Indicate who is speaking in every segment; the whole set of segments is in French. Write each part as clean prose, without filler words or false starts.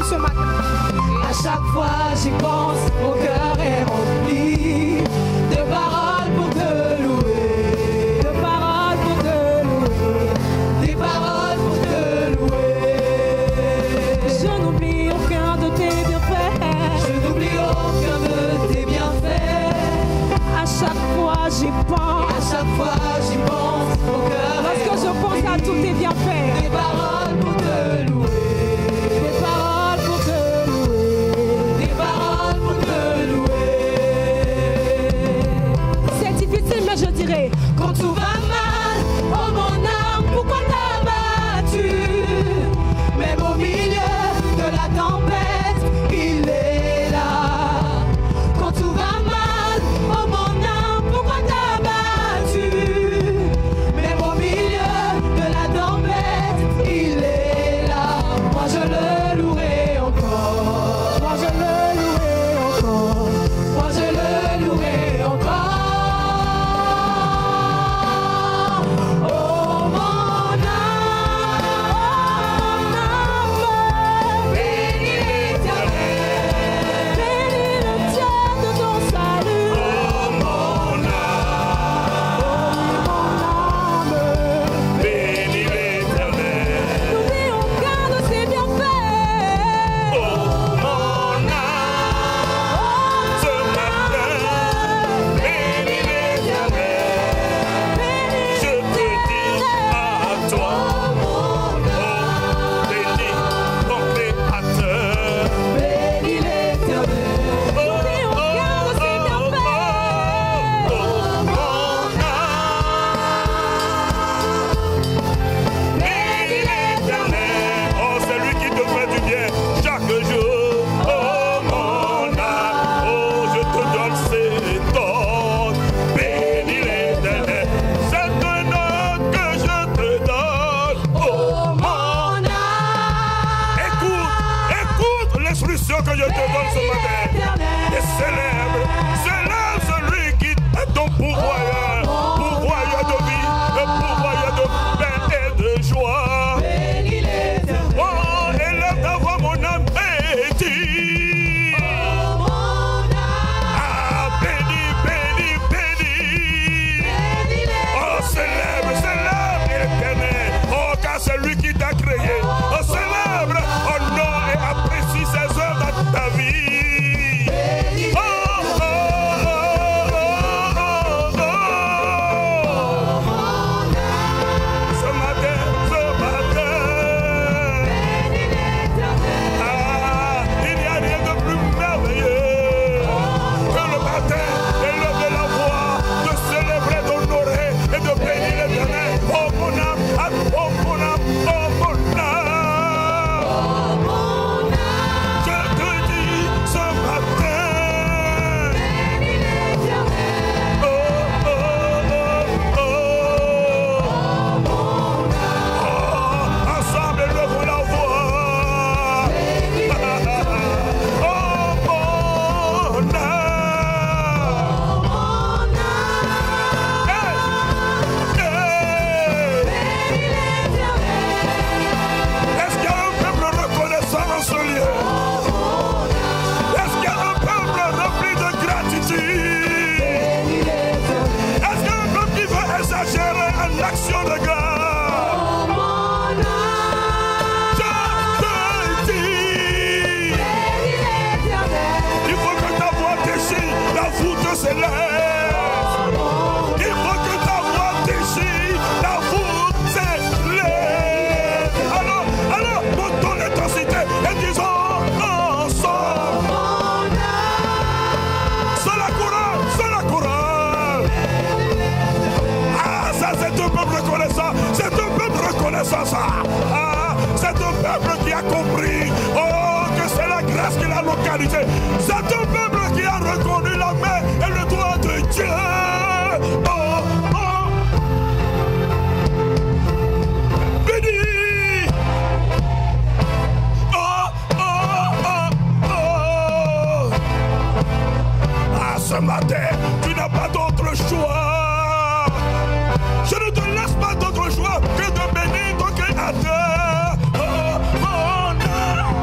Speaker 1: ce matin.
Speaker 2: À chaque fois j'y pense, mon cœur est rempli de paroles pour te louer, de paroles pour te louer, des paroles pour te louer.
Speaker 1: Je n'oublie aucun de tes bienfaits.
Speaker 2: Je n'oublie aucun de tes bienfaits.
Speaker 1: À chaque fois j'y pense.
Speaker 2: À chaque fois j'y pense, mon cœur est
Speaker 1: Lorsque je pense à tous tes bienfaits.
Speaker 2: des paroles pour te louer.
Speaker 1: Des paroles pour te louer.
Speaker 2: Des paroles pour te louer.
Speaker 1: C'est difficile, mais je dirais.
Speaker 2: Quand tout va mal, oh mon âme, pourquoi t'as battu? Même au milieu de la tempête, il est là. Quand tout va mal, oh mon âme, pourquoi t'as battu? Même au milieu de la tempête, il est là. Moi je le louerai encore. Moi je le louerai encore. Moi je le louerai encore. Oh mon âme, bénis l'Éternel.
Speaker 1: Bénis le Dieu de ton salut.
Speaker 3: Oh mon âme, bénis l'Éternel.
Speaker 1: N'oublie aucun de ses bienfaits.
Speaker 3: Oh mon âme, ce matin, bénis l'Éternel. Je te dis à toi, oh bénis ton Créateur.
Speaker 2: Bénis l'Éternel.
Speaker 1: N'oublie aucun de ses bienfaits.
Speaker 3: Oh mon âme, bénis l'Éternel. Oh, c'est lui qui te fait du bien chaque jour. Oh mon âme, oh je te donne ces dons. Bénis l'Éternel. C'est un nom que je te donne. Oh mon âme. Écoute l'instruction que je te donne ce matin. Et célèbre celui qui est ton pourvoyeur de vie, pourvoyeur de paix et de joie.
Speaker 2: Bénis l'Éternel.
Speaker 3: Oh, élève ta voix, mon âme, et dis.
Speaker 2: Oh mon âme,
Speaker 3: Ah, bénis, bénis, bénis.
Speaker 2: bénis l'Éternel.
Speaker 3: Oh, célèbre l'Éternel. Oh, car c'est lui qui t'a créé. Oh, célèbre, honore et apprécie ses œuvres dans ta vie.
Speaker 2: Bénis
Speaker 3: Oh, oh, oh, oh, oh, oh.
Speaker 2: mon âme,
Speaker 3: Ce matin,
Speaker 2: bénis l'Éternel.
Speaker 3: ah, il n'y a rien de plus merveilleux que le matin et l'heure de la voix, de célébrer, d'honorer et de bénir l'Éternel. Oh mon âme, ah, oh mon âme, oh mon âme.
Speaker 2: Oh mon âme,
Speaker 3: Je te dis ce matin.
Speaker 2: bénis l'Éternel.
Speaker 3: Oh, oh, oh, oh.
Speaker 2: Mon âme,
Speaker 3: Oh, ensemble, élevons la voix.
Speaker 2: bénis l'Éternel.
Speaker 3: Oh mon âme.
Speaker 2: Mon âme,
Speaker 3: Hey, hey.
Speaker 2: bénis l'Éternel.
Speaker 3: Est-ce qu'il y a un peuple reconnaissant dans ce lieu? Est-ce qu'il y a un peuple rempli de gratitude?
Speaker 2: Bénis l'Éternel.
Speaker 3: Est-ce qu'il y a un peuple qui veut exagérer en action de grâce?
Speaker 2: Mon âme,
Speaker 3: Je te dis,
Speaker 2: bénis l'Éternel.
Speaker 3: il faut que ta voix déchire la voûte céleste. Il faut que ta voix déchire la voûte céleste. Alors, montons l'intensité et disons ensemble.
Speaker 2: Mon âme,
Speaker 3: C'est la couronne. Ah, ça c'est un peuple reconnaissant. C'est un peuple reconnaissant ça. Ah, c'est un peuple qui a compris. Oh, que c'est la grâce qui l'a localisé. C'est un peuple qui a reconnu la main et le doigt de Dieu. Oh, oh. Béni. Oh, oh, oh, oh. Ah, ce matin, tu n'as pas d'autre choix. Je ne te laisse pas d'autre choix que de bénir ton Créateur. Oh, mon âme.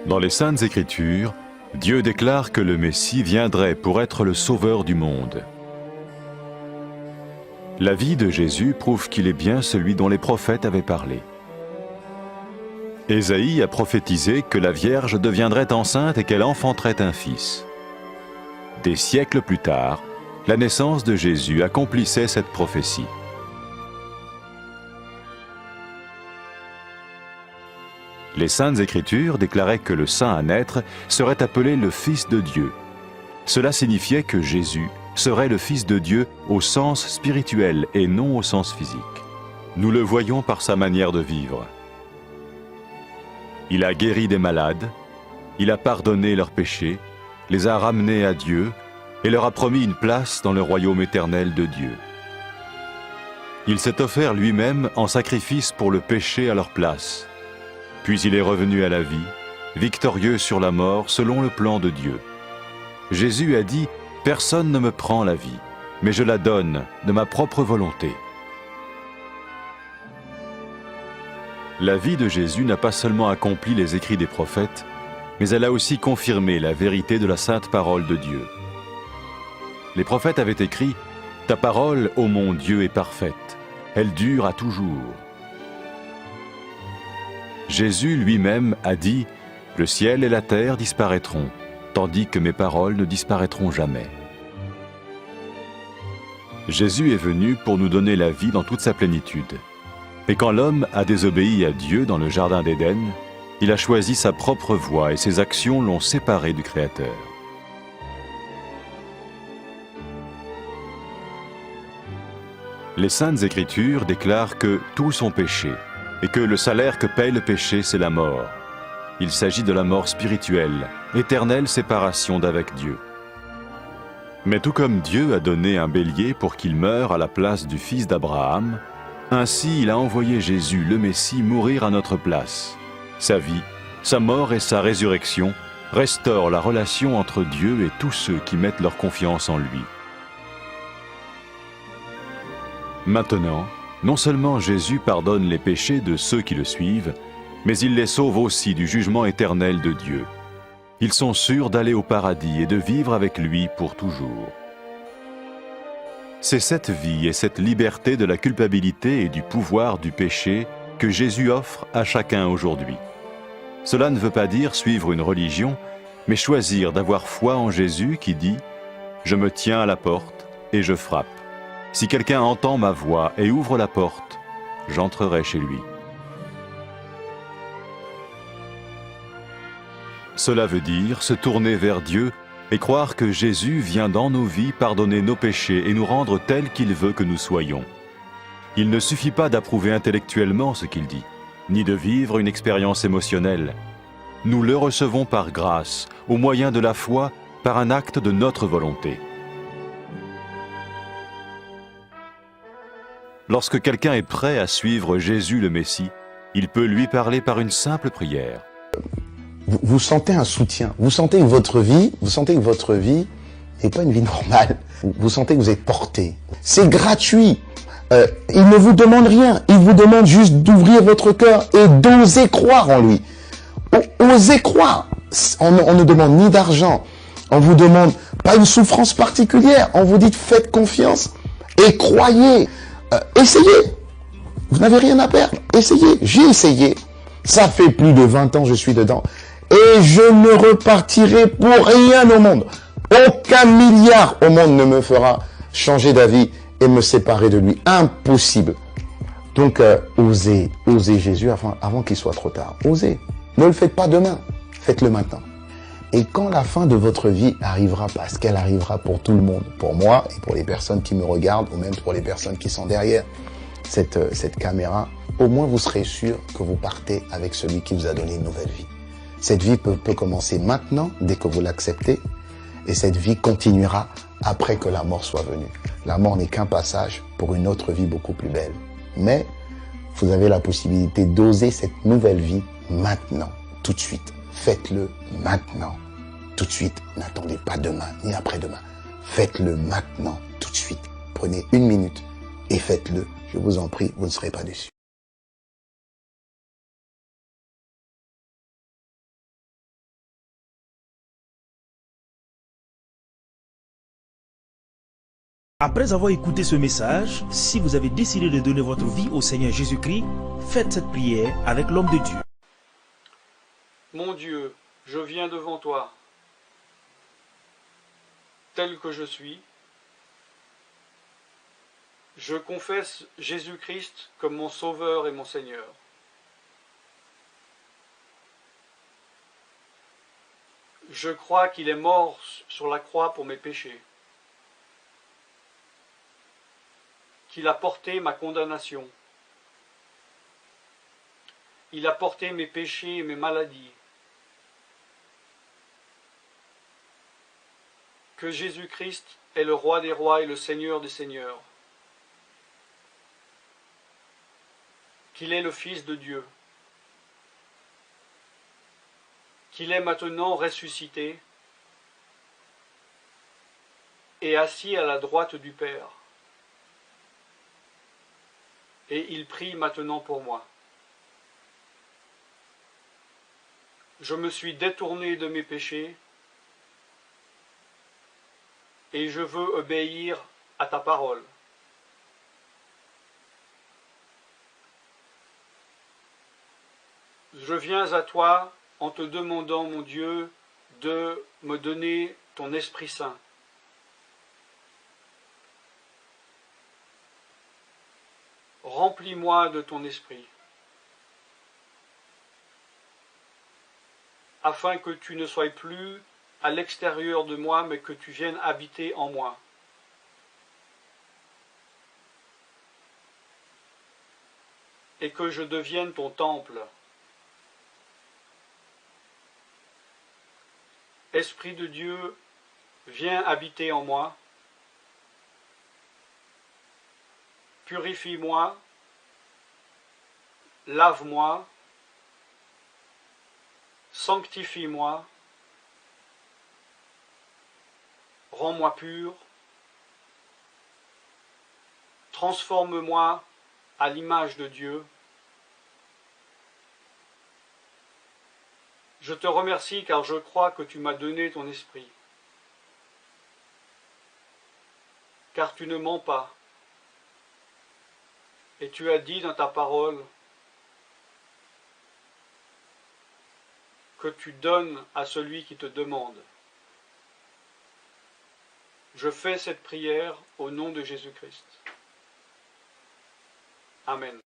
Speaker 4: Dans les Saintes Écritures, Dieu déclare que le Messie viendrait pour être le sauveur du monde. La vie de Jésus prouve qu'il est bien celui dont les prophètes avaient parlé. Ésaïe a prophétisé que la Vierge deviendrait enceinte et qu'elle enfanterait un fils. Des siècles plus tard, la naissance de Jésus accomplissait cette prophétie. Les Saintes Écritures déclaraient que le saint à naître serait appelé le Fils de Dieu. Cela signifiait que Jésus serait le Fils de Dieu au sens spirituel et non au sens physique. Nous le voyons par sa manière de vivre. Il a guéri des malades, il a pardonné leurs péchés, les a ramenés à Dieu et leur a promis une place dans le royaume éternel de Dieu. Il s'est offert lui-même en sacrifice pour le péché à leur place. Puis il est revenu à la vie, victorieux sur la mort selon le plan de Dieu. Jésus a dit « Personne ne me prend la vie, mais je la donne de ma propre volonté. » La vie de Jésus n'a pas seulement accompli les écrits des prophètes, mais elle a aussi confirmé la vérité de la sainte parole de Dieu. Les prophètes avaient écrit « Ta parole, ô mon Dieu, est parfaite, elle dure à toujours. » Jésus lui-même a dit « Le ciel et la terre disparaîtront, tandis que mes paroles ne disparaîtront jamais. » Jésus est venu pour nous donner la vie dans toute sa plénitude. Et quand l'homme a désobéi à Dieu dans le jardin d'Éden, il a choisi sa propre voie et ses actions l'ont séparé du Créateur. Les Saintes Écritures déclarent que tous sont péchés et que le salaire que paye le péché, c'est la mort. Il s'agit de la mort spirituelle, éternelle séparation d'avec Dieu. Mais tout comme Dieu a donné un bélier pour qu'il meure à la place du fils d'Abraham, ainsi il a envoyé Jésus, le Messie, mourir à notre place. Sa vie, sa mort et sa résurrection restaurent la relation entre Dieu et tous ceux qui mettent leur confiance en lui. Maintenant, non seulement Jésus pardonne les péchés de ceux qui le suivent, mais il les sauve aussi du jugement éternel de Dieu. Ils sont sûrs d'aller au paradis et de vivre avec lui pour toujours. C'est cette vie et cette liberté de la culpabilité et du pouvoir du péché que Jésus offre à chacun aujourd'hui. Cela ne veut pas dire suivre une religion, mais choisir d'avoir foi en Jésus qui dit « Je me tiens à la porte et je frappe. Si quelqu'un entend ma voix et ouvre la porte, j'entrerai chez lui. » Cela veut dire se tourner vers Dieu et croire que Jésus vient dans nos vies pardonner nos péchés et nous rendre tels qu'il veut que nous soyons. Il ne suffit pas d'approuver intellectuellement ce qu'il dit, ni de vivre une expérience émotionnelle. Nous le recevons par grâce, au moyen de la foi, par un acte de notre volonté. Lorsque quelqu'un est prêt à suivre Jésus le Messie, il peut lui parler par une simple prière.
Speaker 5: Vous sentez un soutien, vous sentez que votre vie n'est pas une vie normale. Vous sentez que vous êtes porté. C'est gratuit. Il ne vous demande rien. Il vous demande juste d'ouvrir votre cœur et d'oser croire en lui. Osez croire. On ne demande ni d'argent. On vous demande pas une souffrance particulière. On vous dit faites confiance et croyez. Essayez. Vous n'avez rien à perdre. Essayez. J'ai essayé. Ça fait plus de 20 ans que je suis dedans. Et je ne repartirai pour rien au monde. Aucun milliard au monde ne me fera changer d'avis et me séparer de lui. Impossible. Donc, osez Jésus avant qu'il soit trop tard. Osez. Ne le faites pas demain. Faites-le maintenant. Et quand la fin de votre vie arrivera, parce qu'elle arrivera pour tout le monde, pour moi et pour les personnes qui me regardent, ou même pour les personnes qui sont derrière cette caméra, au moins vous serez sûr que vous partez avec celui qui vous a donné une nouvelle vie. Cette vie peut commencer maintenant, dès que vous l'acceptez, et cette vie continuera après que la mort soit venue. La mort n'est qu'un passage pour une autre vie beaucoup plus belle. Mais vous avez la possibilité d'oser cette nouvelle vie maintenant, tout de suite. Faites-le maintenant, tout de suite. N'attendez pas demain, ni après-demain. Faites-le maintenant, tout de suite. Prenez 1 minute et faites-le. Je vous en prie, vous ne serez pas déçus.
Speaker 6: Après avoir écouté ce message, si vous avez décidé de donner votre vie au Seigneur Jésus-Christ, faites cette prière avec l'homme de Dieu.
Speaker 7: Mon Dieu, je viens devant toi, tel que je suis. Je confesse Jésus-Christ comme mon Sauveur et mon Seigneur. Je crois qu'il est mort sur la croix pour mes péchés, qu'il a porté ma condamnation. Il a porté mes péchés et mes maladies. Que Jésus-Christ est le Roi des rois et le Seigneur des seigneurs. Qu'il est le Fils de Dieu. Qu'il est maintenant ressuscité et assis à la droite du Père. Et il prie maintenant pour moi. Je me suis détourné de mes péchés et je veux obéir à ta parole. Je viens à toi en te demandant, mon Dieu, de me donner ton Esprit Saint. Remplis-moi de ton Esprit, afin que tu ne sois plus à l'extérieur de moi, mais que tu viennes habiter en moi. Et que je devienne ton temple. Esprit de Dieu, viens habiter en moi. Purifie-moi, lave-moi, sanctifie-moi, rends-moi pur, transforme-moi à l'image de Dieu. Je te remercie car je crois que tu m'as donné ton esprit, car tu ne mens pas. Et tu as dit dans ta parole que tu donnes à celui qui te demande. Je fais cette prière au nom de Jésus-Christ. Amen.